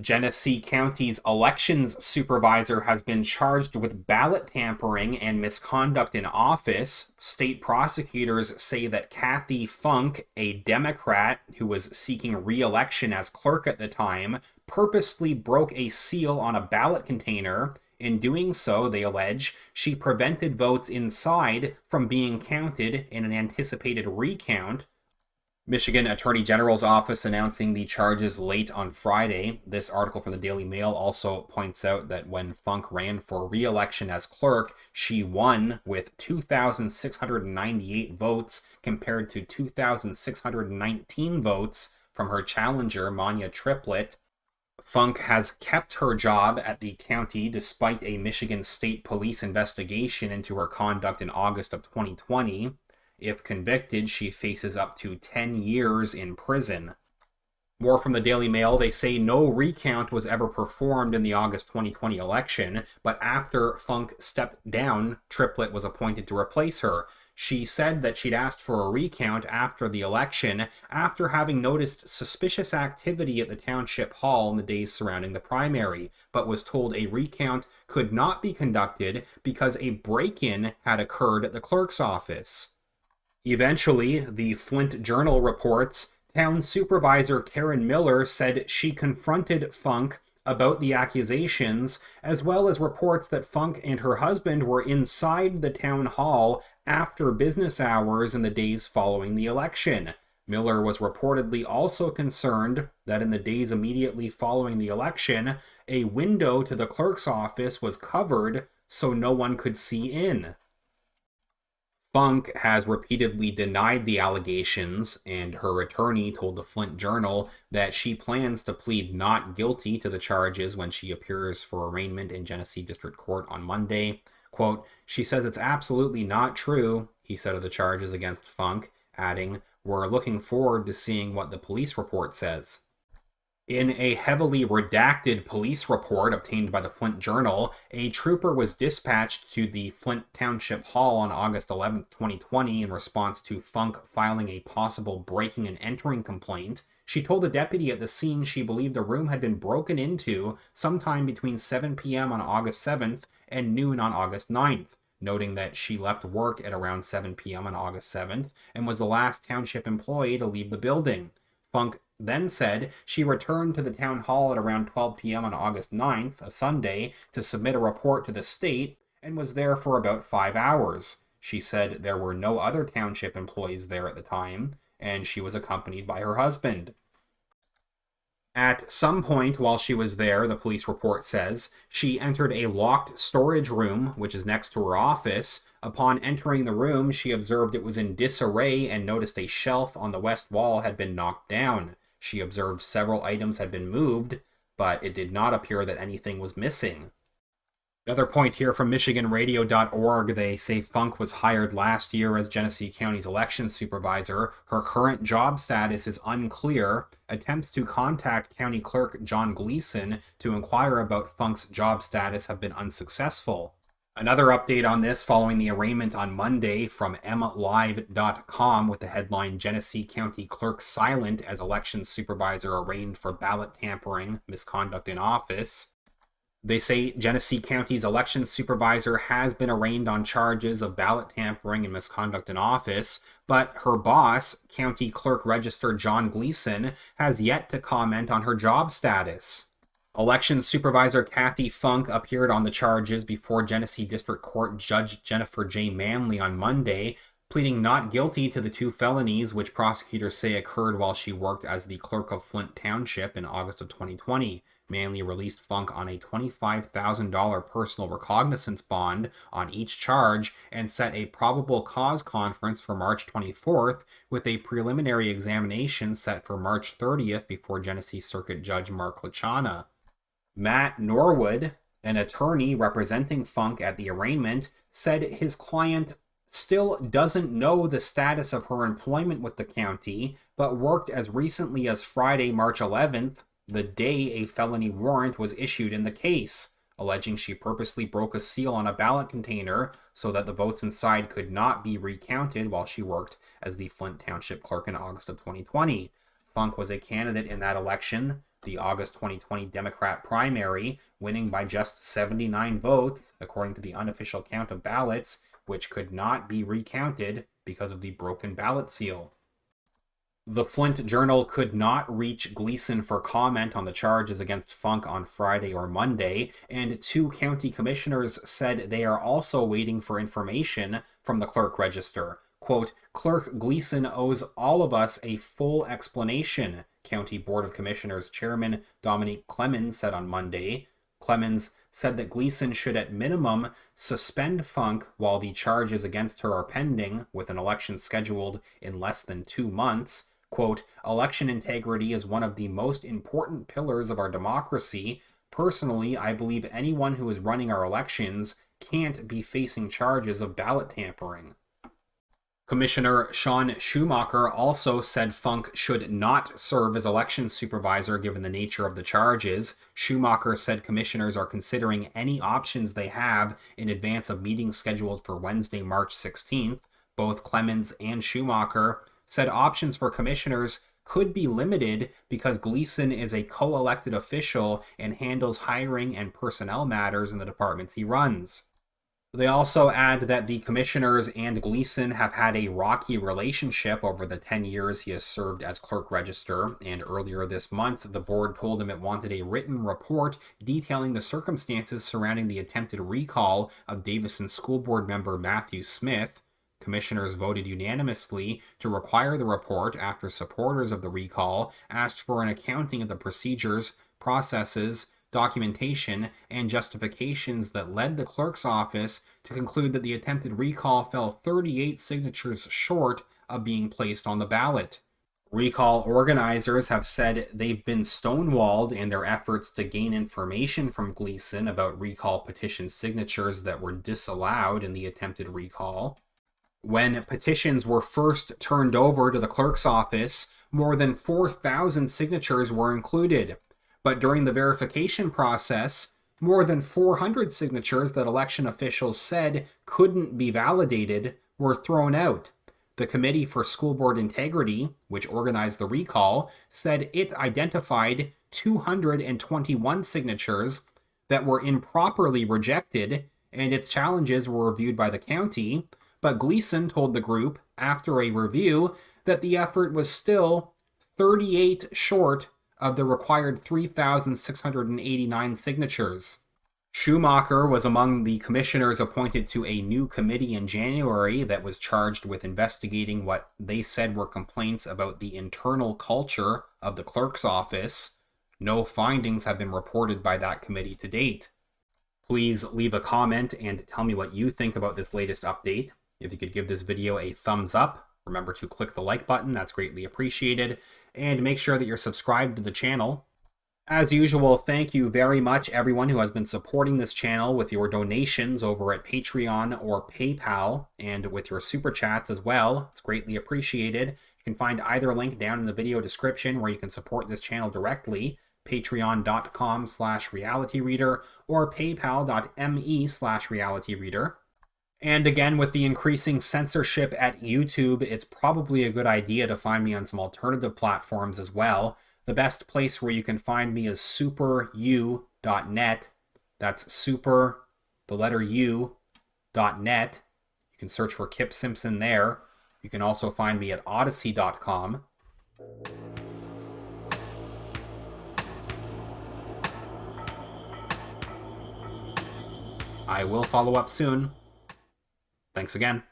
Genesee County's elections supervisor has been charged with ballot tampering and misconduct in office. State prosecutors say that Kathy Funk, a Democrat who was seeking re-election as clerk at the time, purposely broke a seal on a ballot container. In doing so, they allege, she prevented votes inside from being counted in an anticipated recount. Michigan Attorney General's office announcing the charges late on Friday. This article from the Daily Mail also points out that when Funk ran for re-election as clerk, she won with 2,698 votes compared to 2,619 votes from her challenger, Manya Triplett. Funk has kept her job at the county despite a Michigan State Police investigation into her conduct in August of 2020. If convicted, she faces up to 10 years in prison. More from the Daily Mail, they say no recount was ever performed in the August 2020 election, but after Funk stepped down, Triplett was appointed to replace her. She said that she'd asked for a recount after the election after having noticed suspicious activity at the township hall in the days surrounding the primary, but was told a recount could not be conducted because a break-in had occurred at the clerk's office. Eventually, the Flint Journal reports, Town Supervisor Karen Miller said she confronted Funk about the accusations, as well as reports that Funk and her husband were inside the town hall after business hours in the days following the election. Miller was reportedly also concerned that in the days immediately following the election, a window to the clerk's office was covered so no one could see in. Funk has repeatedly denied the allegations, and her attorney told the Flint Journal that she plans to plead not guilty to the charges when she appears for arraignment in Genesee District Court on Monday. Quote, she says it's absolutely not true, he said of the charges against Funk, adding, we're looking forward to seeing what the police report says. In a heavily redacted police report obtained by the Flint Journal, a trooper was dispatched to the Flint Township Hall on August 11, 2020 in response to Funk filing a possible breaking and entering complaint. She told the deputy at the scene she believed the room had been broken into sometime between 7 p.m. on August 7th and noon on August 9th, noting that she left work at around 7 p.m. on August 7th and was the last township employee to leave the building. Funk then said she returned to the town hall at around 12 p.m. on August 9th, a Sunday, to submit a report to the state and was there for about 5 hours. She said there were no other township employees there at the time, and she was accompanied by her husband. At some point while she was there, the police report says, she entered a locked storage room, which is next to her office. Upon entering the room, she observed it was in disarray and noticed a shelf on the west wall had been knocked down. She observed several items had been moved, but it did not appear that anything was missing. Another point here from MichiganRadio.org, they say Funk was hired last year as Genesee County's election supervisor. Her current job status is unclear. Attempts to contact County Clerk John Gleason to inquire about Funk's job status have been unsuccessful. Another update on this following the arraignment on Monday from mlive.com with the headline Genesee County Clerk Silent as Election Supervisor Arraigned for Ballot Tampering, Misconduct in Office. They say Genesee County's election supervisor has been arraigned on charges of ballot tampering and misconduct in office, but her boss, County Clerk Register John Gleason, has yet to comment on her job status. Election Supervisor Kathy Funk appeared on the charges before Genesee District Court Judge Jennifer J. Manley on Monday, pleading not guilty to the 2 felonies which prosecutors say occurred while she worked as the clerk of Flint Township in August of 2020. Manley released Funk on a $25,000 personal recognizance bond on each charge and set a probable cause conference for March 24th, with a preliminary examination set for March 30th before Genesee Circuit Judge Mark Lachana. Matt Norwood, an attorney representing Funk at the arraignment, said his client still doesn't know the status of her employment with the county, but worked as recently as Friday, March 11th, the day a felony warrant was issued in the case, alleging she purposely broke a seal on a ballot container so that the votes inside could not be recounted while she worked as the Flint Township clerk in August of 2020. Funk was a candidate in that election. the August 2020 Democrat primary, winning by just 79 votes, according to the unofficial count of ballots, which could not be recounted because of the broken ballot seal. The Flint Journal could not reach Gleason for comment on the charges against Funk on Friday or Monday, and 2 county commissioners said they are also waiting for information from the clerk register. Quote, Clerk Gleason owes all of us a full explanation, County Board of Commissioners Chairman Dominique Clemens said on Monday. Clemens said that Gleason should at minimum suspend Funk while the charges against her are pending, with an election scheduled in less than 2 months. Quote, election integrity is one of the most important pillars of our democracy. Personally, I believe anyone who is running our elections can't be facing charges of ballot tampering. Commissioner Sean Schumacher also said Funk should not serve as election supervisor given the nature of the charges. Schumacher said commissioners are considering any options they have in advance of meetings scheduled for Wednesday, March 16th. Both Clemens and Schumacher said options for commissioners could be limited because Gleason is a co-elected official and handles hiring and personnel matters in the departments he runs. They also add that the commissioners and Gleason have had a rocky relationship over the 10 years he has served as clerk register, and earlier this month the board told him it wanted a written report detailing the circumstances surrounding the attempted recall of Davison School Board member Matthew Smith. Commissioners voted unanimously to require the report after supporters of the recall asked for an accounting of the procedures, processes, documentation, and justifications that led the clerk's office to conclude that the attempted recall fell 38 signatures short of being placed on the ballot. Recall organizers have said they've been stonewalled in their efforts to gain information from Gleason about recall petition signatures that were disallowed in the attempted recall. When petitions were first turned over to the clerk's office, more than 4,000 signatures were included. But during the verification process, more than 400 signatures that election officials said couldn't be validated were thrown out. The Committee for School Board Integrity, which organized the recall, said it identified 221 signatures that were improperly rejected, and its challenges were reviewed by the county. But Gleason told the group, after a review, that the effort was still 38 short of the required 3,689 signatures. Schumacher was among the commissioners appointed to a new committee in January that was charged with investigating what they said were complaints about the internal culture of the clerk's office. No findings have been reported by that committee to date. Please leave a comment and tell me what you think about this latest update. If you could give this video a thumbs up, remember to click the like button, that's greatly appreciated, and make sure that you're subscribed to the channel. As usual, thank you very much everyone who has been supporting this channel with your donations over at Patreon or PayPal, and with your super chats as well. It's greatly appreciated. You can find either link down in the video description where you can support this channel directly, patreon.com/realityreader or paypal.me/realityreader. And again, with the increasing censorship at YouTube, it's probably a good idea to find me on some alternative platforms as well. The best place where you can find me is superu.net. That's super, the letter U.net. You can search for Kip Simpson there. You can also find me at odyssey.com. I will follow up soon. Thanks again.